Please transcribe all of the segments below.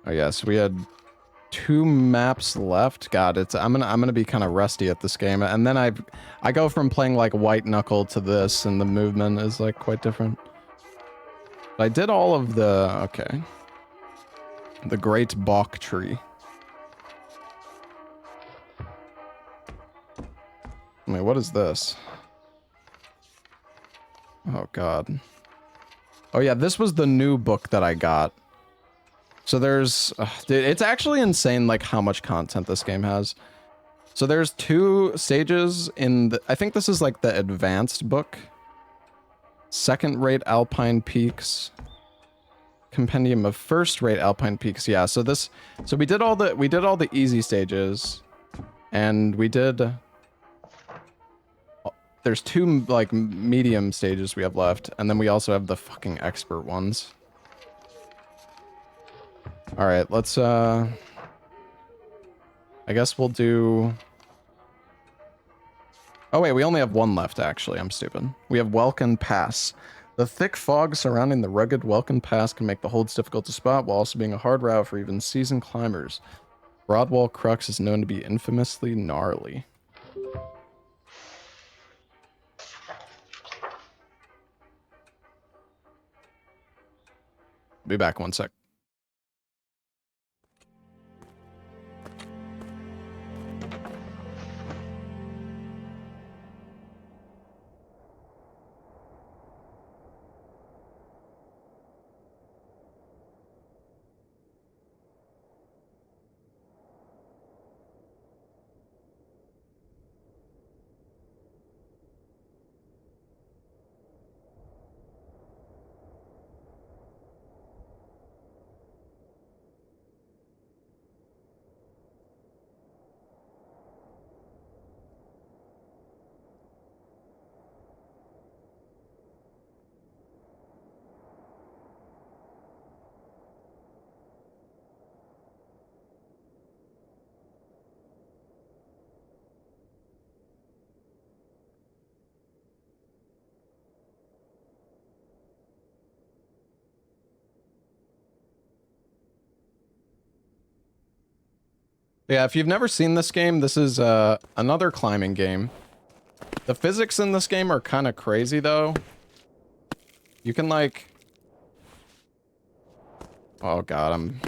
Oh yes, we had 2 maps left. God, I'm gonna be kind of rusty at this game, and then I go from playing like white knuckle to this, and the movement is like quite different. But I did all of the okay, the Great Bok Tree. Wait, what is this? Oh God. Oh yeah, this was the new book that I got. So there's, dude, it's actually insane like how much content this game has. So there's 2 stages in the, I think this is like the advanced book. Second-rate Alpine Peaks. Compendium of first-rate Alpine Peaks. Yeah, so we did all the easy stages, and we did. There's 2 like medium stages we have left, and then we also have the fucking expert ones. All right, let's I guess we'll do. Oh wait, we only have 1 left actually. I'm stupid. We have Welkin Pass. The thick fog surrounding the rugged Welkin Pass can make the holds difficult to spot while also being a hard route for even seasoned climbers. Broadwall Crux is known to be infamously gnarly. Be back 1 sec. Yeah, if you've never seen this game, this is another climbing game. The physics in this game are kind of crazy, though. You can, like... Oh, God, I'm...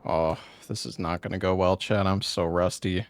Oh, this is not gonna go well, chat. I'm so rusty.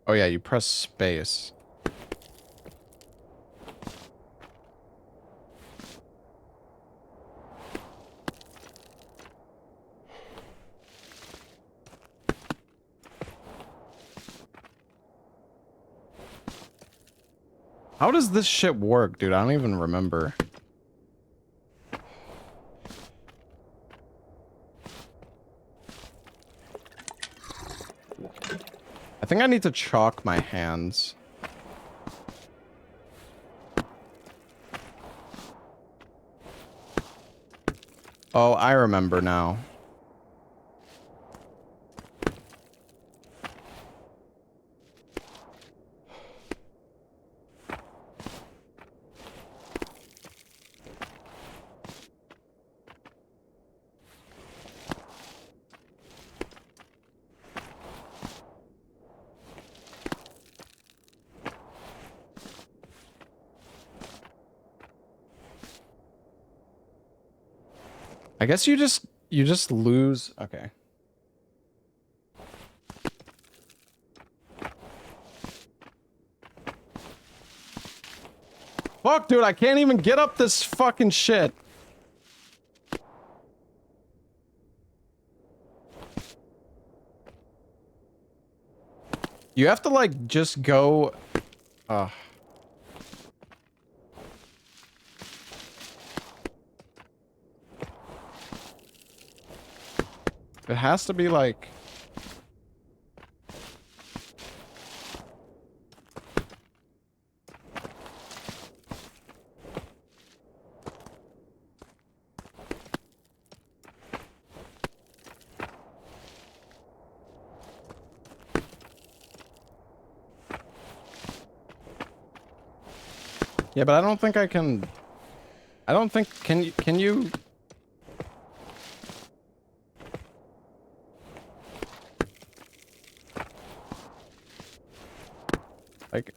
Oh, yeah, you press space. How does this shit work, dude? I don't even remember. I think I need to chalk my hands. Oh, I remember now. I guess you just lose. Okay. Fuck, dude, I can't even get up this fucking shit. You have to, like, just go... It has to be like... Yeah, but I don't think I can... I don't think... Can you... Like...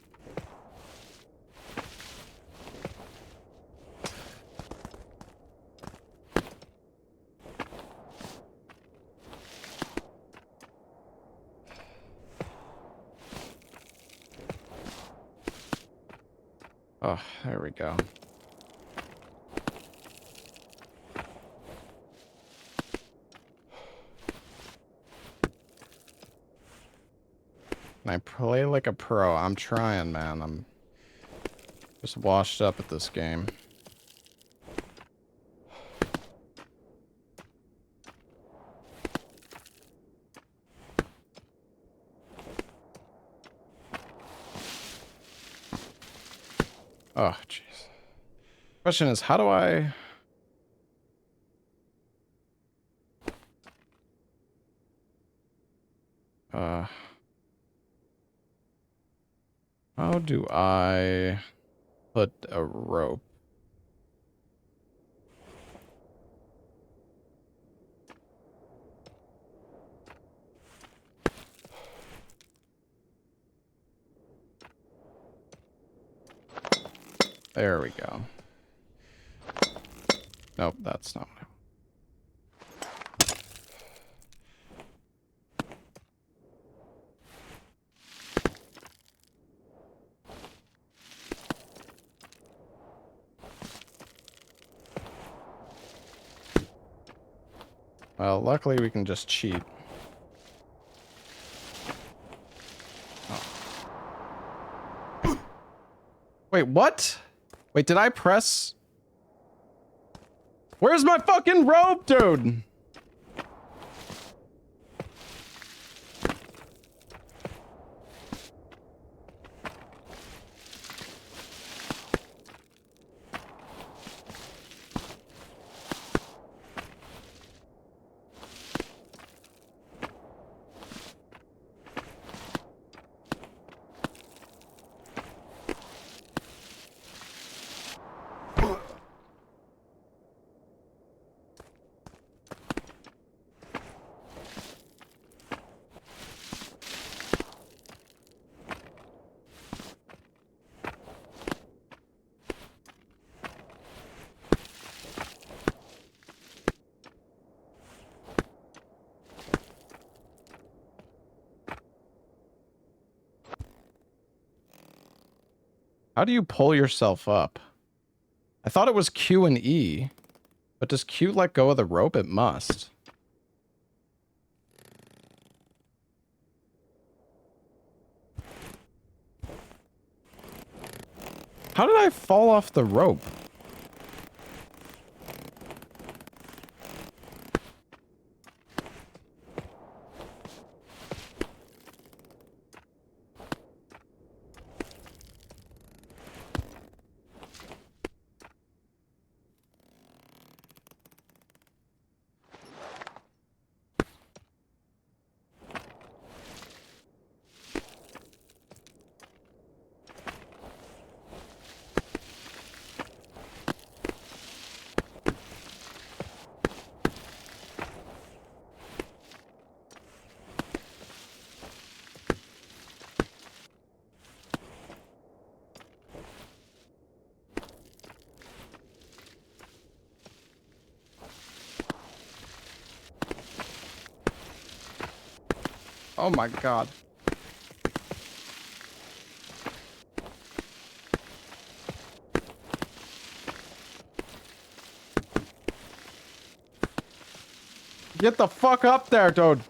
Oh, there we go. I play like a pro. I'm trying, man. I'm just washed up at this game. Oh, jeez. Question is, how do I... How do I put a rope? There we go. Nope, that's not what I... Well, luckily we can just cheat. Oh. Wait, what? Wait, did I press... Where's my fucking rope, dude? How do you pull yourself up? I thought it was Q and E. But does Q let go of the rope? It must. How did I fall off the rope? Oh my god. Get the fuck up there, dude.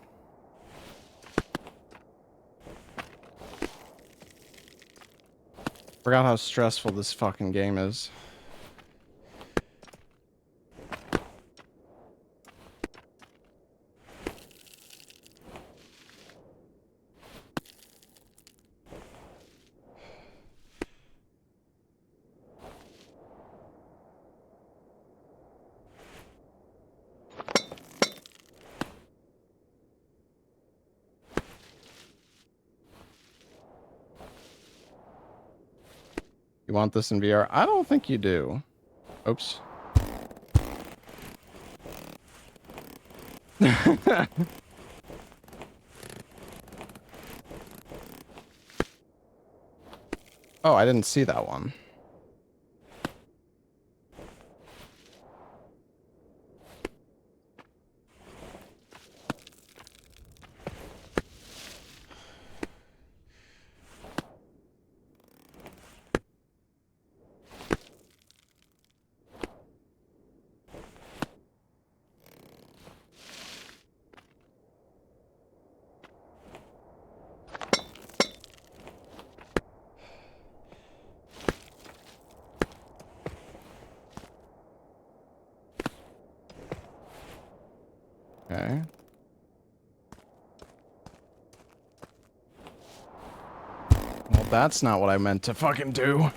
Forgot how stressful this fucking game is. You want this in VR? I don't think you do. Oops. Oh, I didn't see that one. Okay. Well, that's not what I meant to fucking do.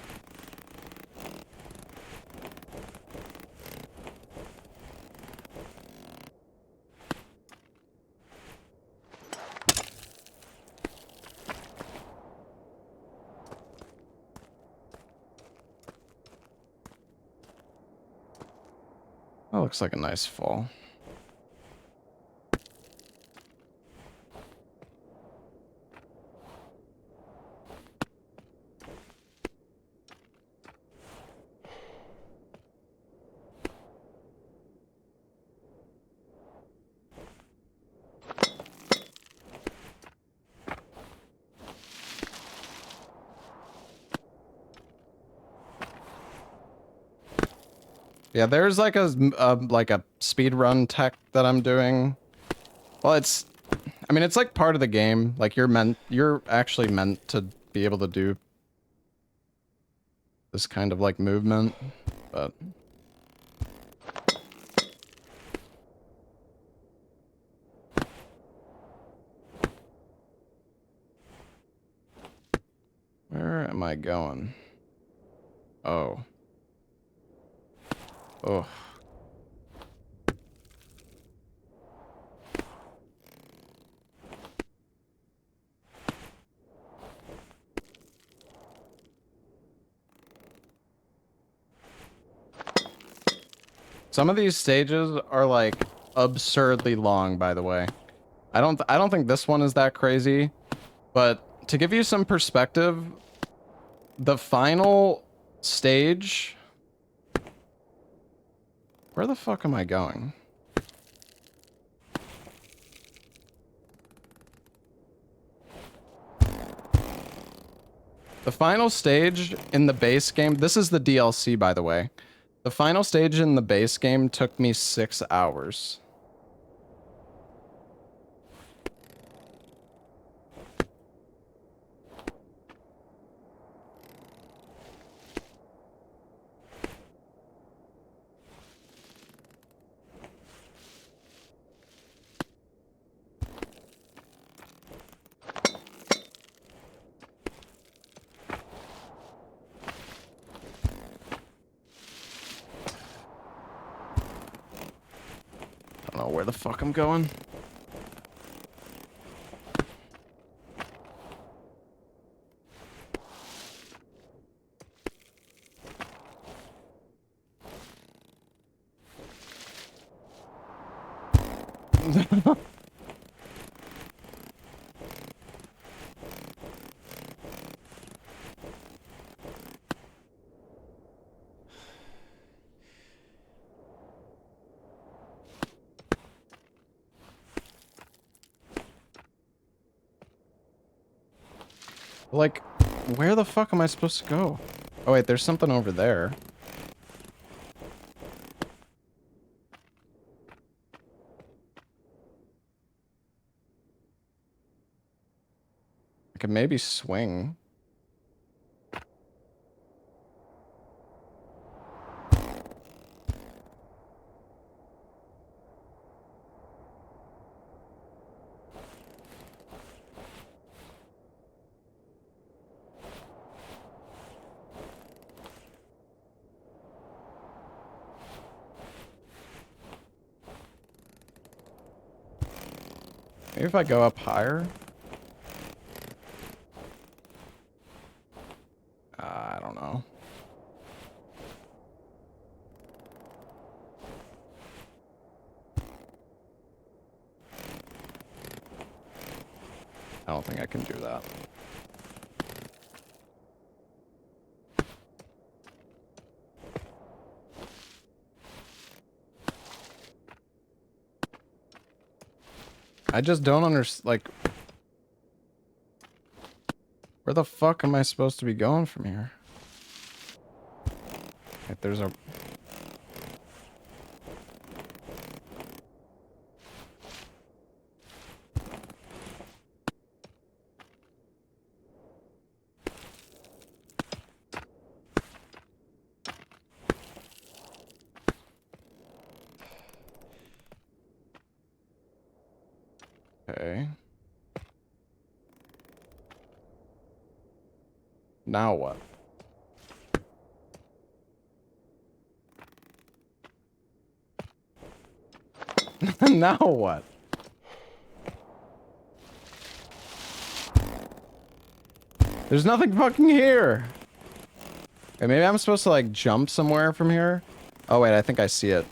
That looks like a nice fall. Yeah, there's like a speed run tech that I'm doing. Well, I mean, it's like part of the game. Like you're actually meant to be able to do this kind of like movement, but where am I going? Oh. Oh. Some of these stages are like absurdly long, by the way. I don't think this one is that crazy, but to give you some perspective, the final stage. Where the fuck am I going? The final stage in the base game, this is the DLC, by the way. The final stage in the base game took me 6 hours. I don't know where the fuck I'm going. Like, where the fuck am I supposed to go? Oh wait, there's something over there. I could maybe swing. Maybe if I go up higher? I don't know. I don't think I can do that. I just don't understand, like... Where the fuck am I supposed to be going from here? Like, there's a... Okay. Now what? Now what? There's nothing fucking here. Okay, maybe I'm supposed to like jump somewhere from here. Oh wait, I think I see it.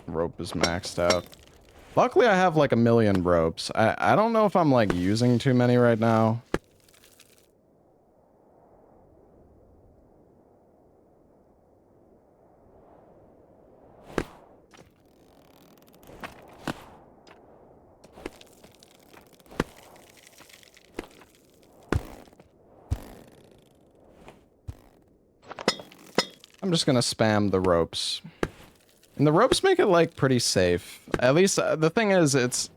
Rope is maxed out. Luckily, I have like 1,000,000 ropes. I don't know if I'm like using too many right now. I'm just gonna spam the ropes. And the ropes make it like pretty safe. At least the thing is, it's...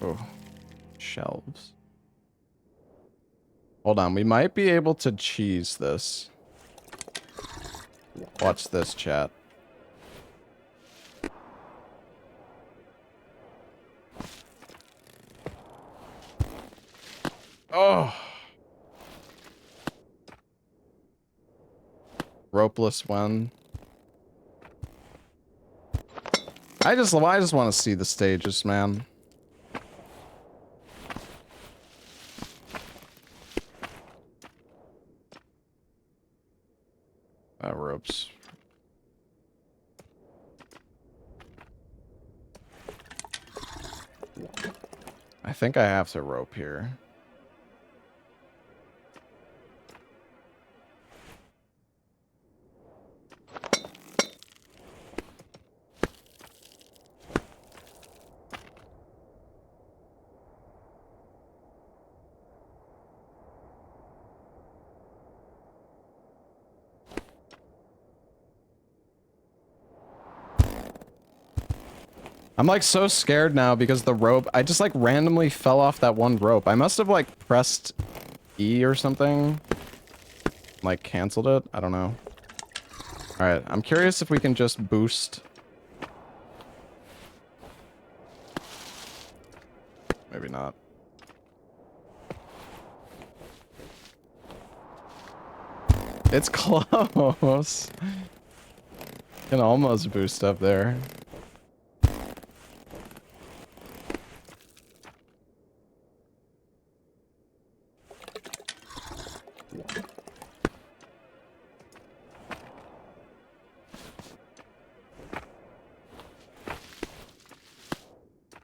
Oh, shelves. Hold on, we might be able to cheese this. Watch this, chat. Oh. Ropeless one. I just want to see the stages, man. Ropes. I think I have to rope here. I'm like so scared now because the rope, I just like randomly fell off that one rope. I must have like pressed E or something. Like canceled it. I don't know. All right. I'm curious if we can just boost. Maybe not. It's close. Can almost boost up there.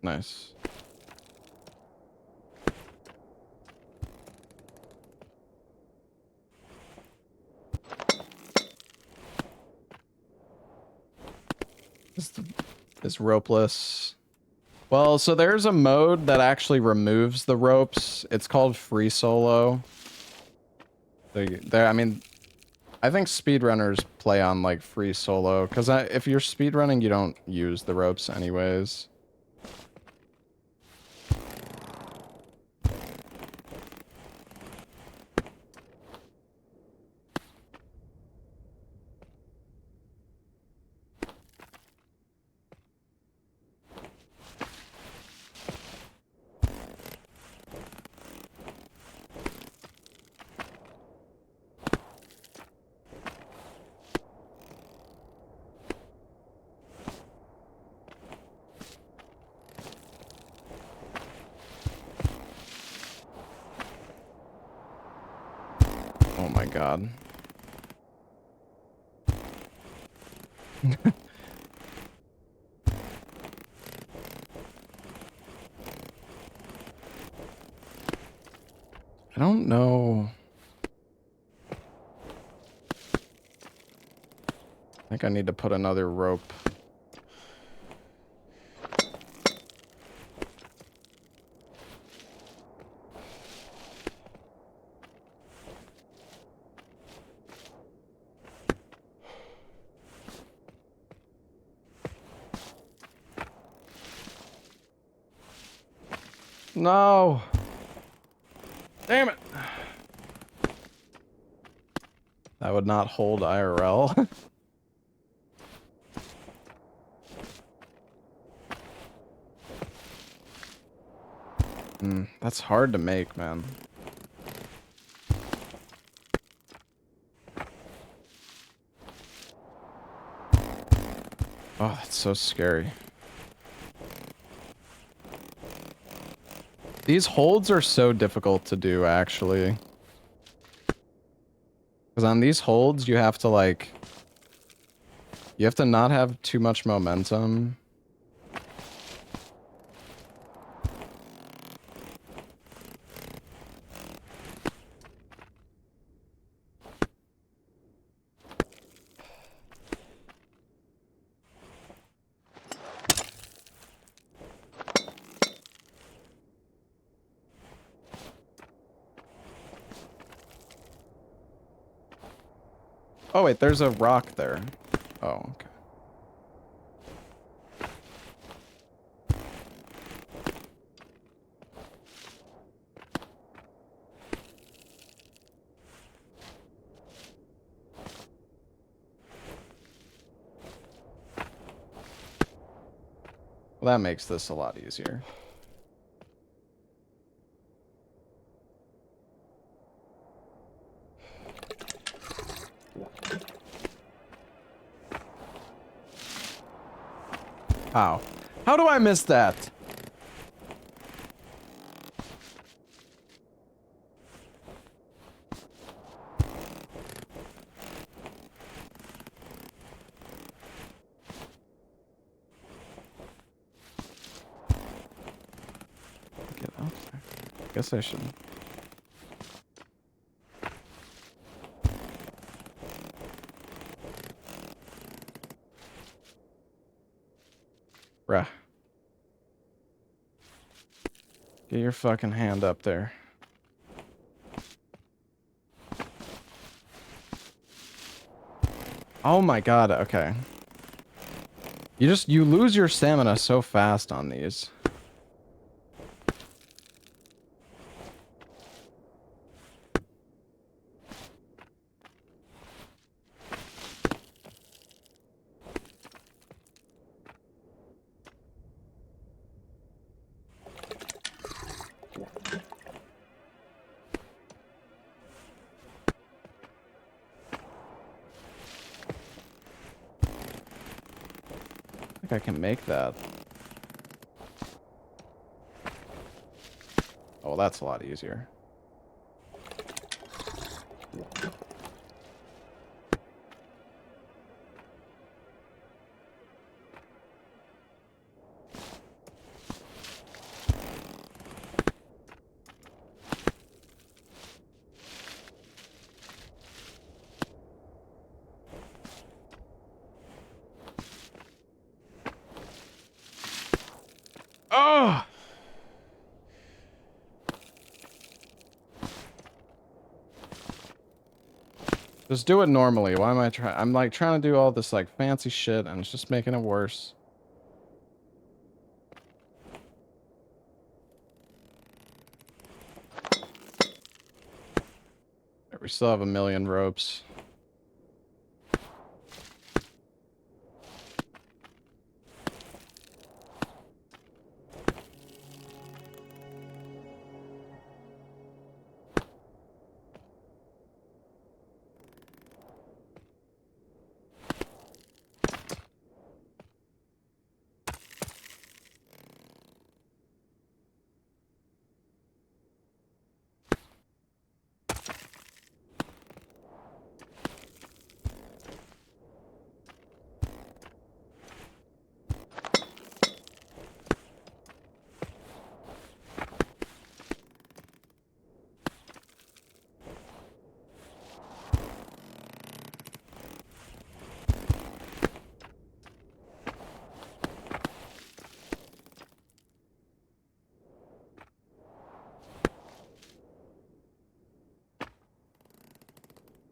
Nice. Is ropeless. Well, so there's a mode that actually removes the ropes. It's called free solo. I mean, I think speedrunners play on like free solo because if you're speedrunning, you don't use the ropes anyways. my god. I don't know. I think I need to put another rope. No. Damn it. That would not hold IRL. That's hard to make, man. Oh, that's so scary. These holds are so difficult to do, actually. Because on these holds, you have to, like... You have to not have too much momentum. Oh, wait, there's a rock there. Oh, okay. Well, that makes this a lot easier. How? How do I miss that? Get up there. Guess I should. Bruh. Get your fucking hand up there. Oh my god, okay. You lose your stamina so fast on these. I can make that. Oh, well, that's a lot easier. Oh! Just do it normally. Why am I trying? I'm like trying to do all this like fancy shit and it's just making it worse. We still have a million ropes.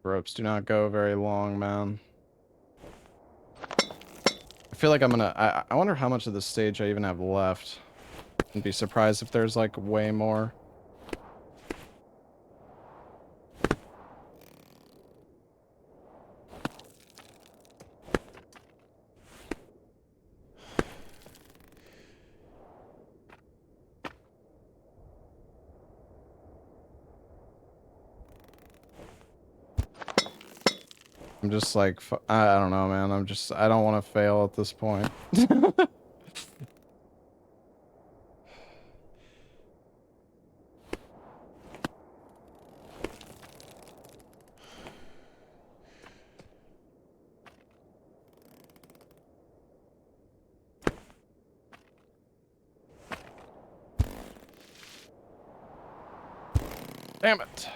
Ropes do not go very long, man. I feel like I'm gonna... I wonder how much of this stage I even have left. I'd be surprised if there's, like, way more. I'm just like, I don't know, man. I don't want to fail at this point. Damn it.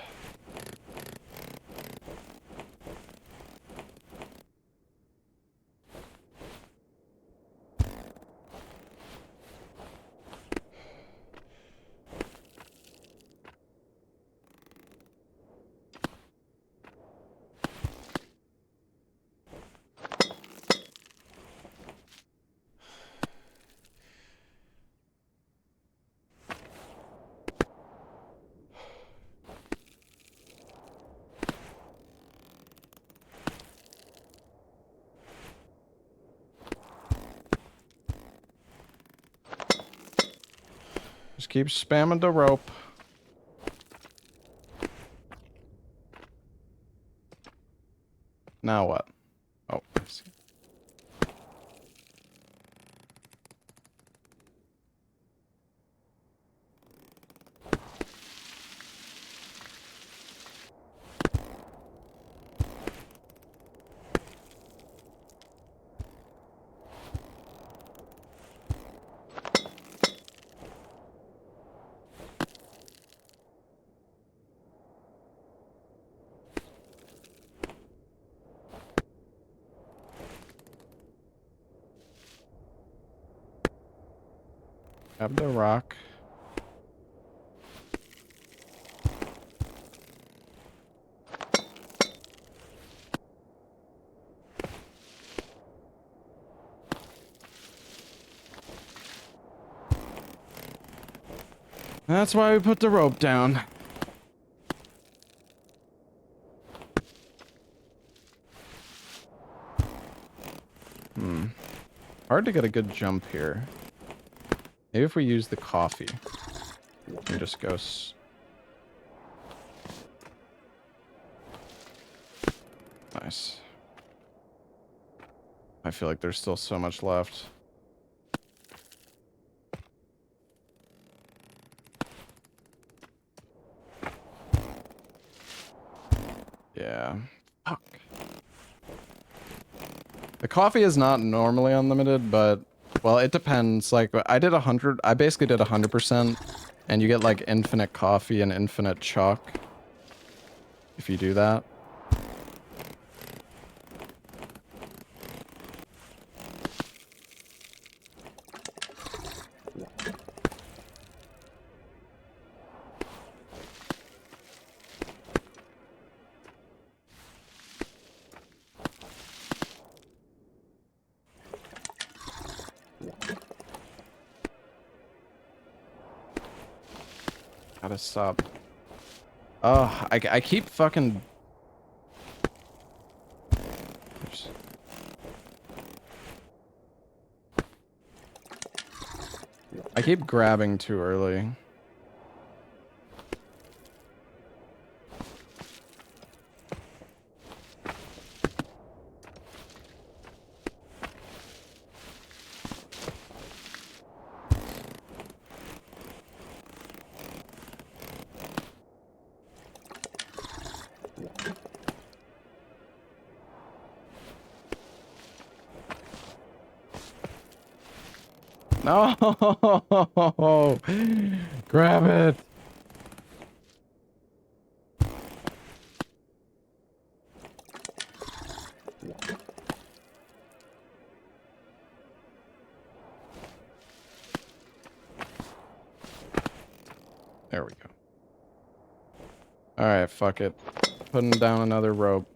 Just keep spamming the rope. Now what? Oh, I see. Grab the rock. That's why we put the rope down. Hard to get a good jump here. Maybe if we use the coffee. And just go... Nice. I feel like there's still so much left. Yeah. Fuck. The coffee is not normally unlimited, but... Well, it depends. Like, I did 100... I basically did 100%, and you get, like, infinite coffee and infinite chalk. If you do that. Gotta stop. Oh, I keep fucking... Oops. I keep grabbing too early. No! Grab it! There we go. Alright, fuck it. putting down another rope.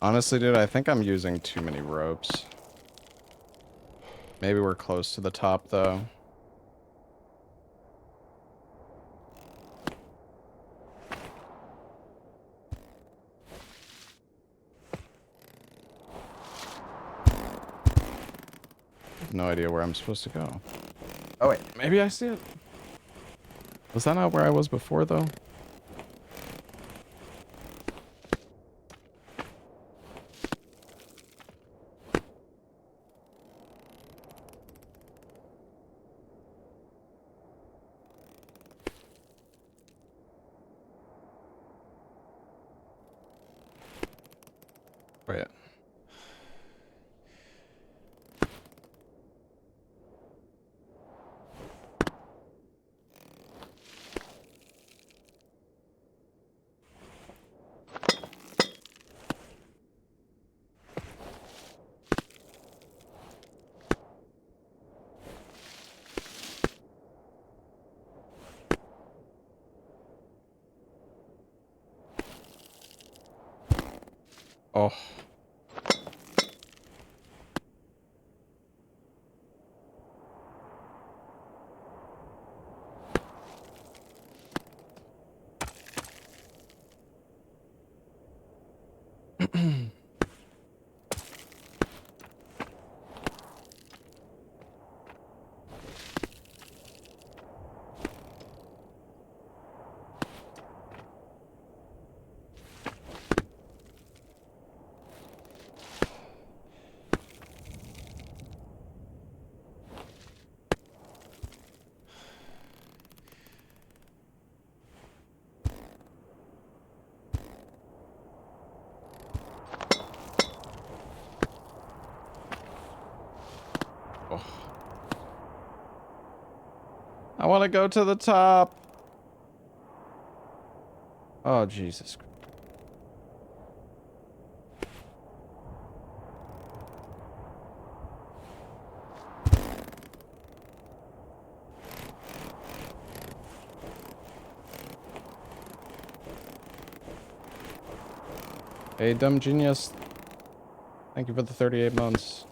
Honestly, dude, I think I'm using too many ropes. Maybe we're close to the top, though. No idea where I'm supposed to go. Oh, wait. Maybe I see it. Was that not where I was before, though? Wait. Oh. Oh. I want to go to the top. Oh, Jesus. Hey, dumb genius. Thank you for the 38 months.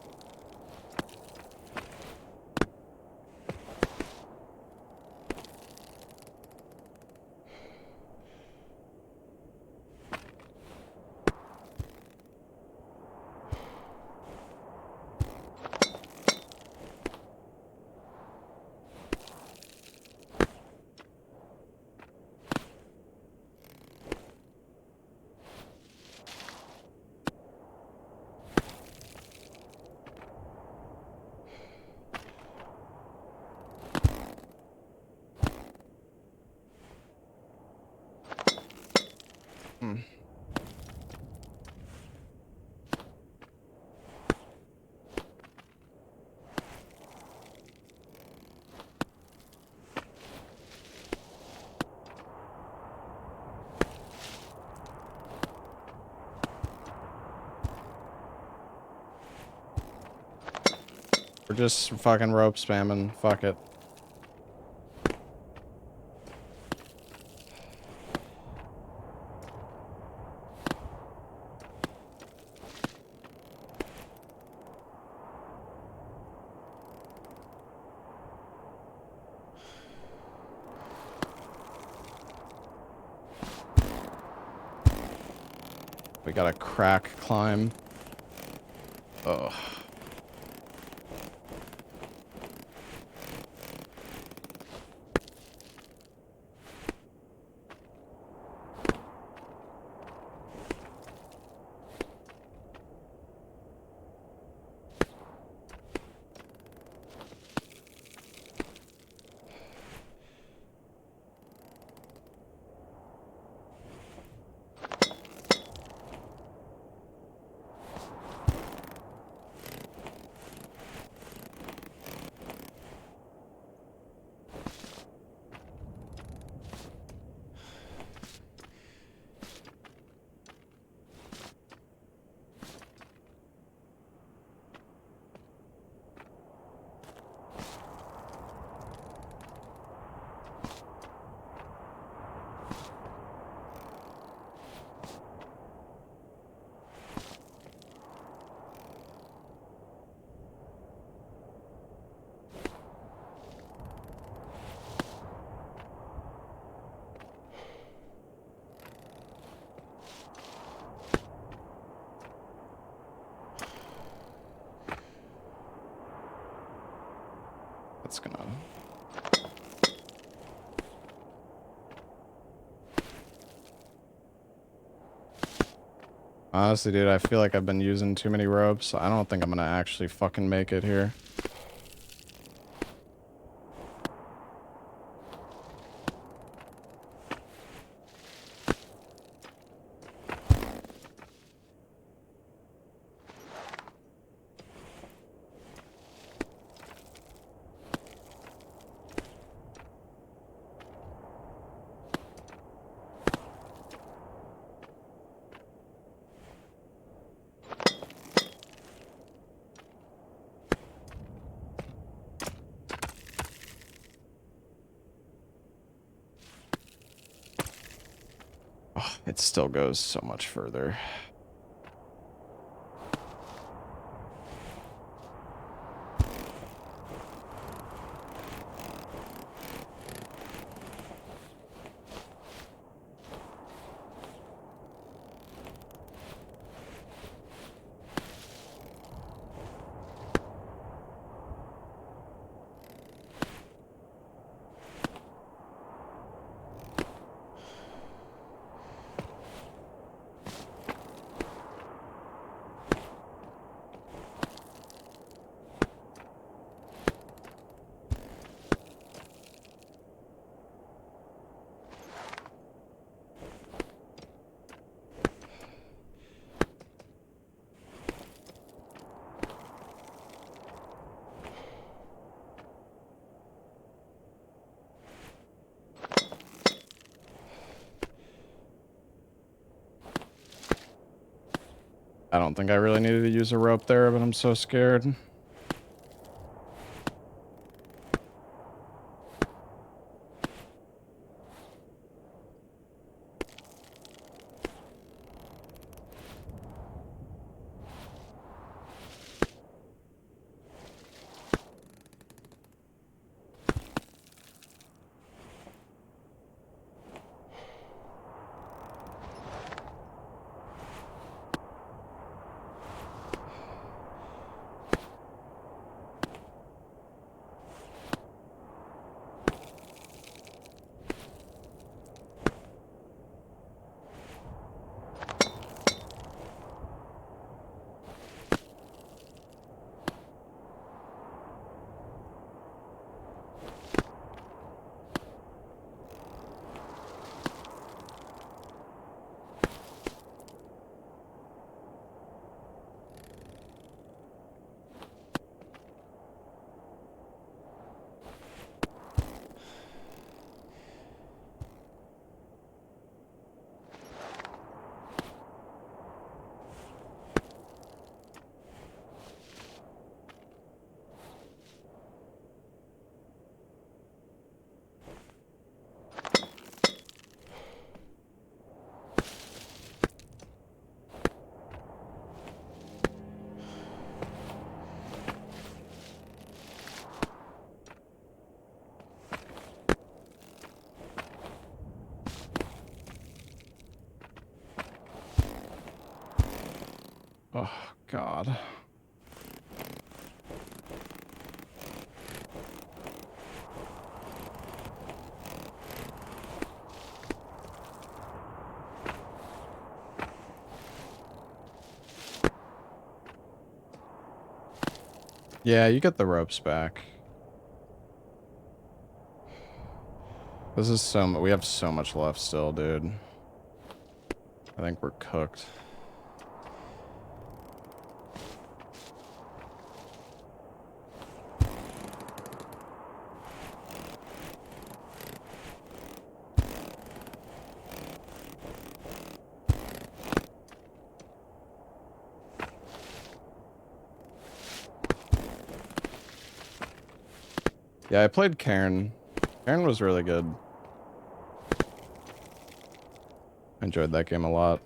We're just fucking rope spamming. Fuck it. We got a crack climb. Ugh. That's gonna... Honestly, dude, I feel like I've been using too many ropes. I don't think I'm gonna actually fucking make it here. Oh, it still goes so much further. I don't think I really needed to use a rope there, but I'm so scared. Oh, God. Yeah, you get the ropes back. This is we have so much left still, dude. I think we're cooked. Yeah, I played Cairn. Cairn was really good. I enjoyed that game a lot.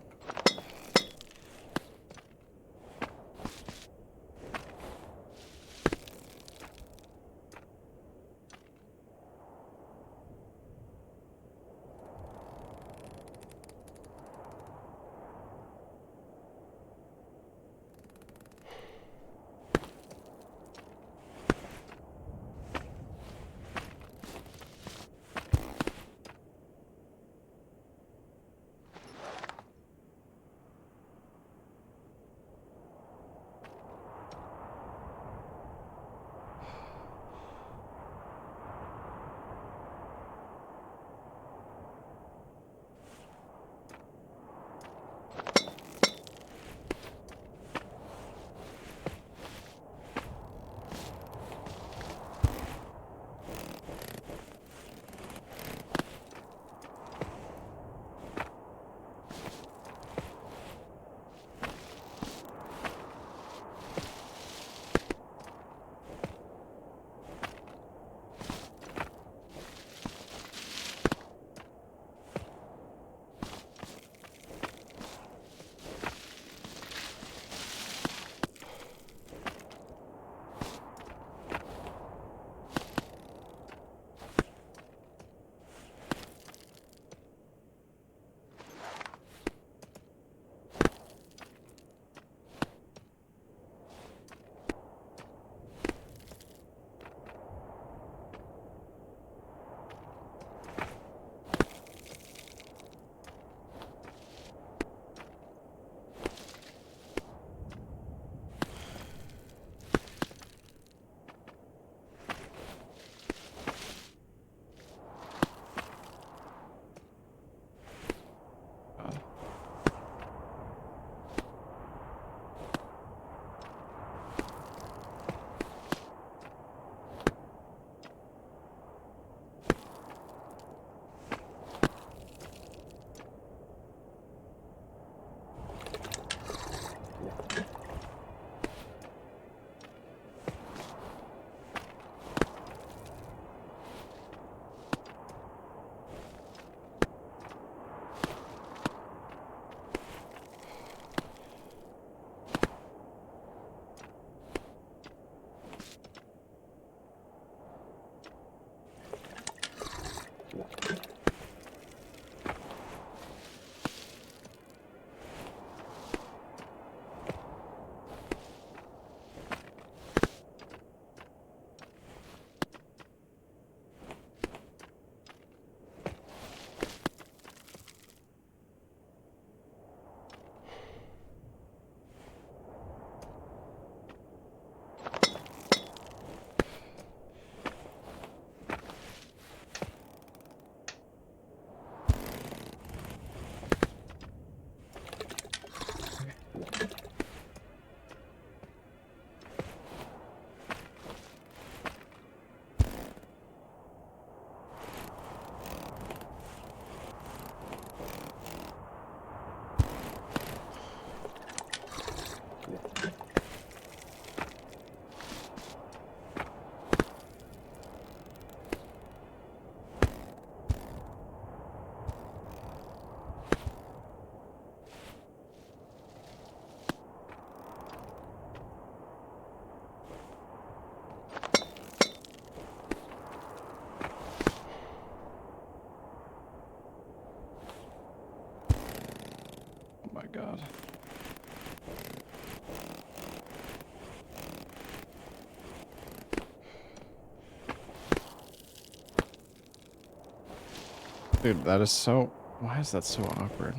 Dude, that is so... Why is that so awkward?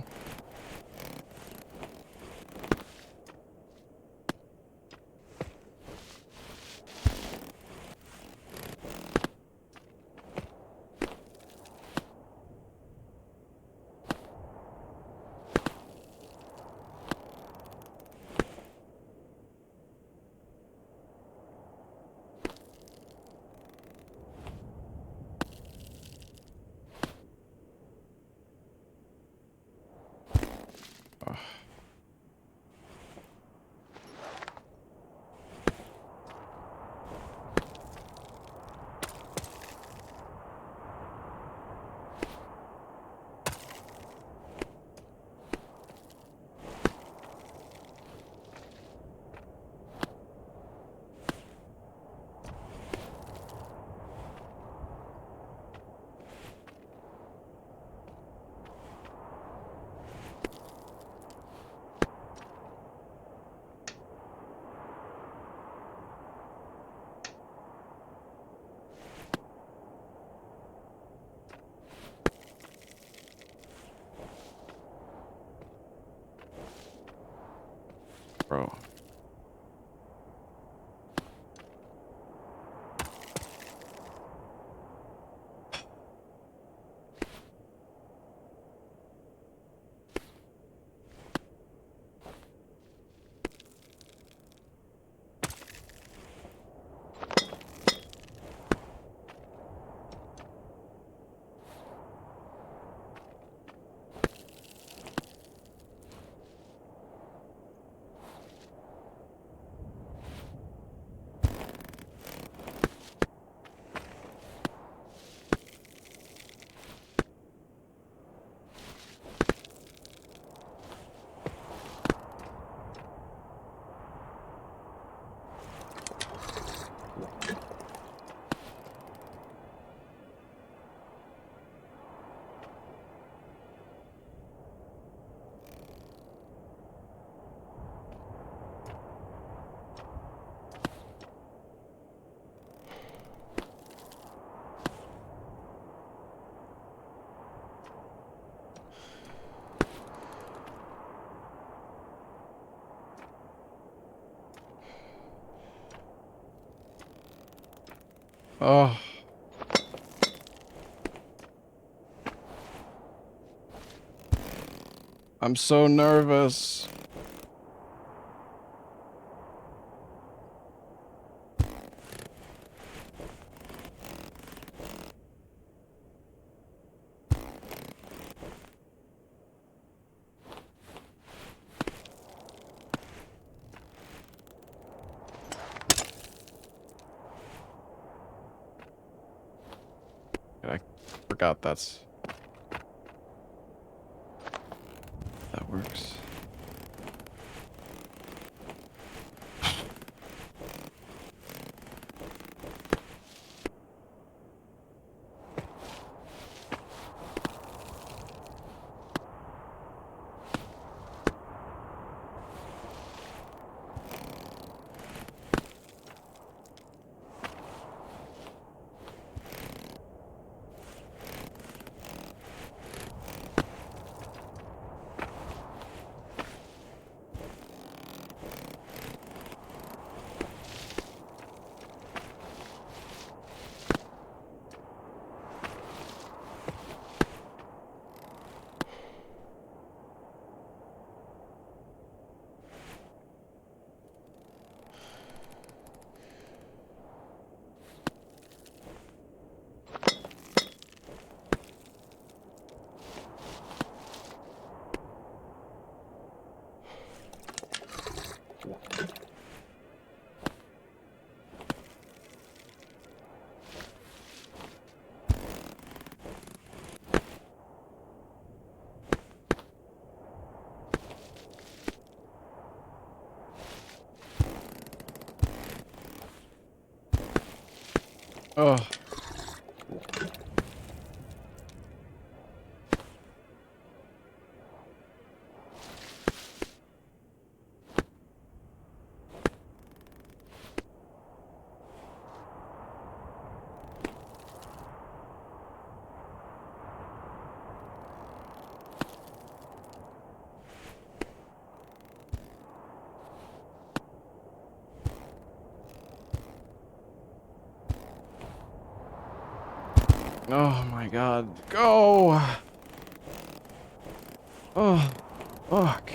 Ugh. Bro. Oh. I'm so nervous. I forgot that works. Oh. Oh my god. Go! Oh, fuck.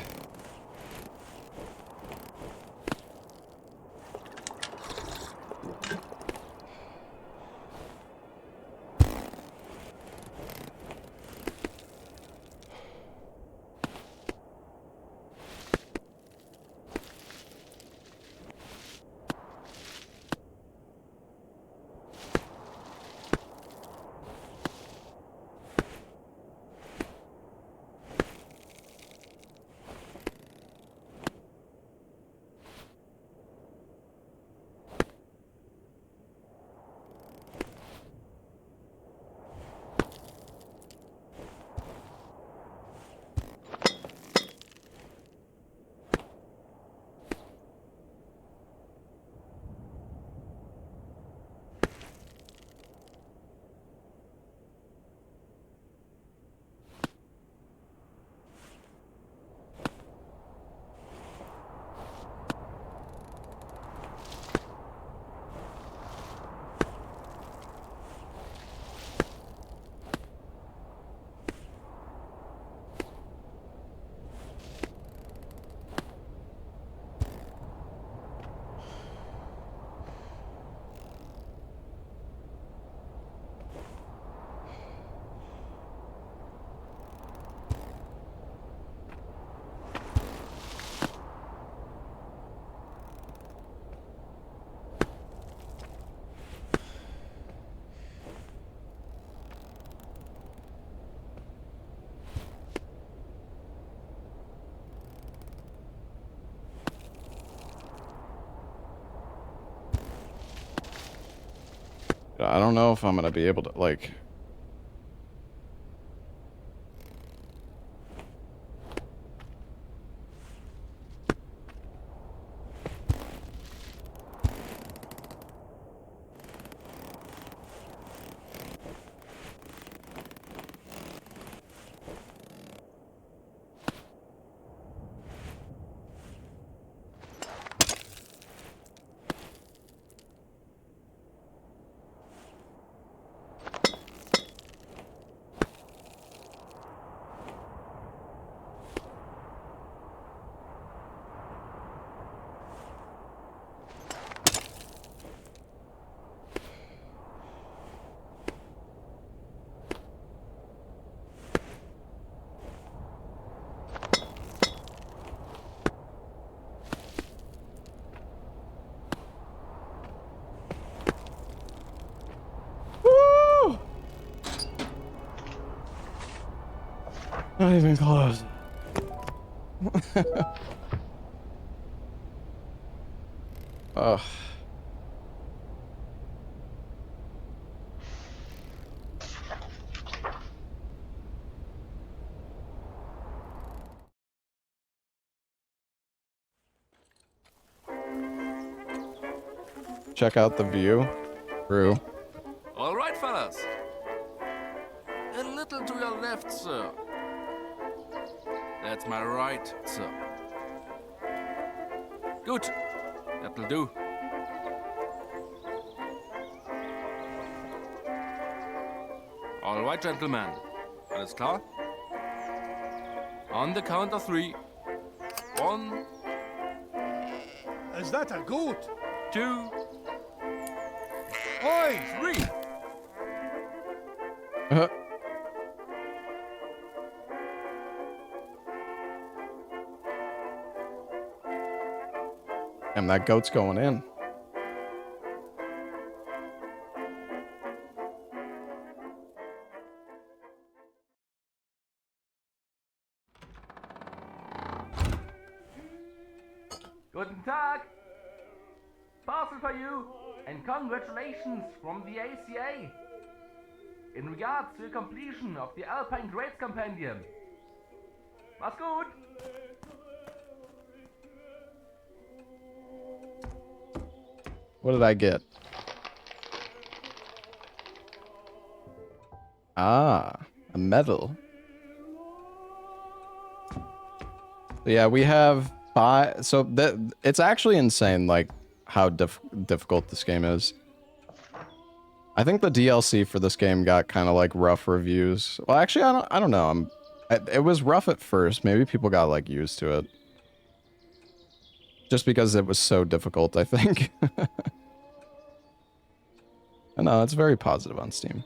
I don't know if I'm gonna be able to, like... Woo! Not even close. Ugh. Check out the view. True. All right, fellas. A little to your left, sir. That's my right, sir. Good. That'll do. All right, gentlemen. Alles klar? On the count of 3. 1, Is that a goat? 2, Oi! 3. Damn, that goat's going in. Guten Tag! Parcel for you, and congratulations from the ACA! In regards to the completion of the Alpine Grades Compendium. Mach's gut! What did I get? Ah, a medal. Yeah, we have 5. So that it's actually insane, like how difficult this game is. I think the DLC for this game got kind of like rough reviews. Well, actually, I don't know. It was rough at first. Maybe people got like used to it. Just because it was so difficult, I think. No, it's very positive on Steam.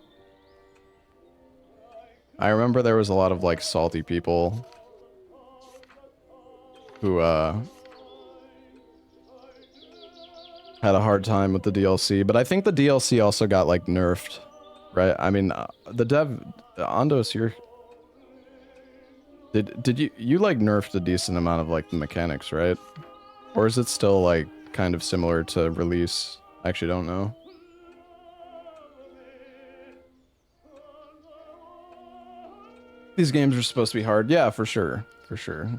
I remember there was a lot of like salty people who had a hard time with the DLC, but I think the DLC also got like nerfed, right? I mean, the Ondos, did you like nerfed a decent amount of like the mechanics, right? Or is it still like kind of similar to release? I actually don't know. These games are supposed to be hard. Yeah, for sure. For sure.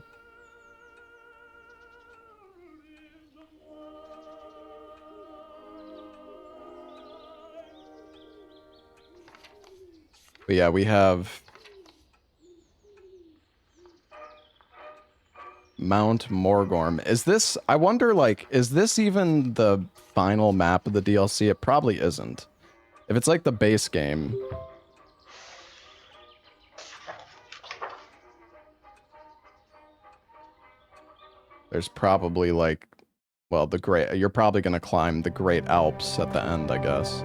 But yeah, we have Mount Morgorm. Is this, I wonder, like, is this even the final map of the DLC? It probably isn't. If it's like the base game. There's probably like, well, you're probably gonna climb the Great Alps at the end, I guess.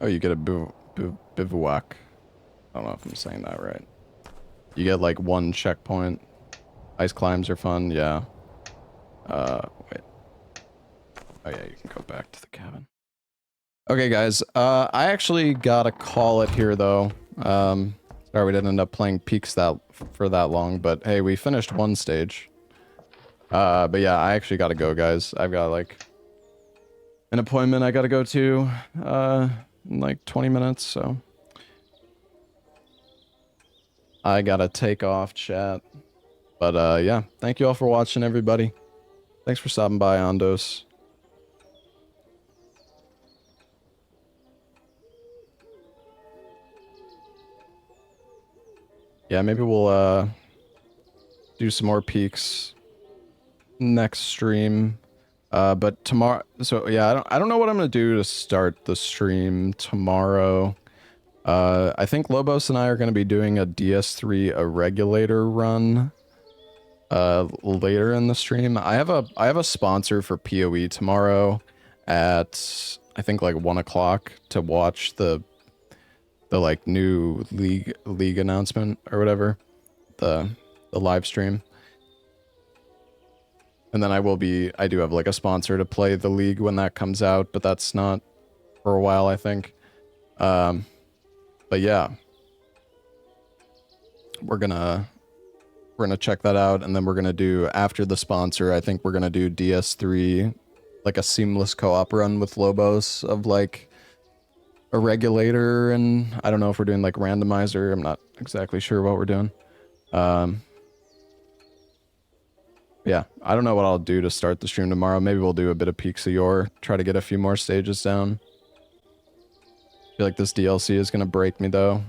Oh, you get a bivouac. I don't know if I'm saying that right. You get like one checkpoint. Ice climbs are fun, yeah. Wait. Oh yeah, you can go back to the cabin. Okay, guys, I actually gotta call it here, though. Sorry we didn't end up playing Peaks for that long, but hey, we finished one stage. But yeah, I actually gotta go, guys. I've got, like, an appointment I gotta go to, in, like, 20 minutes, so... I gotta take off, chat. But, yeah, thank you all for watching, everybody. Thanks for stopping by, Ondos. Yeah, maybe we'll, do some more Peaks next stream. But tomorrow, so yeah, I don't know what I'm gonna do to start the stream tomorrow. I think Lobos and I are gonna be doing a DS3 Regulator run later in the stream. I have a sponsor for PoE tomorrow at I think like 1 o'clock to watch the like new league announcement or whatever, the live stream. And then I do have like a sponsor to play the league when that comes out, but that's not for a while, I think. But yeah, we're gonna check that out, and then we're gonna do, after the sponsor, I think we're gonna do DS3, like a seamless co-op run with Lobos of like a regulator, and I don't know if we're doing like randomizer. I'm not exactly sure what we're doing. Yeah, I don't know what I'll do to start the stream tomorrow. Maybe we'll do a bit of Peaks of Yore, try to get a few more stages down. I feel like this DLC is gonna break me though.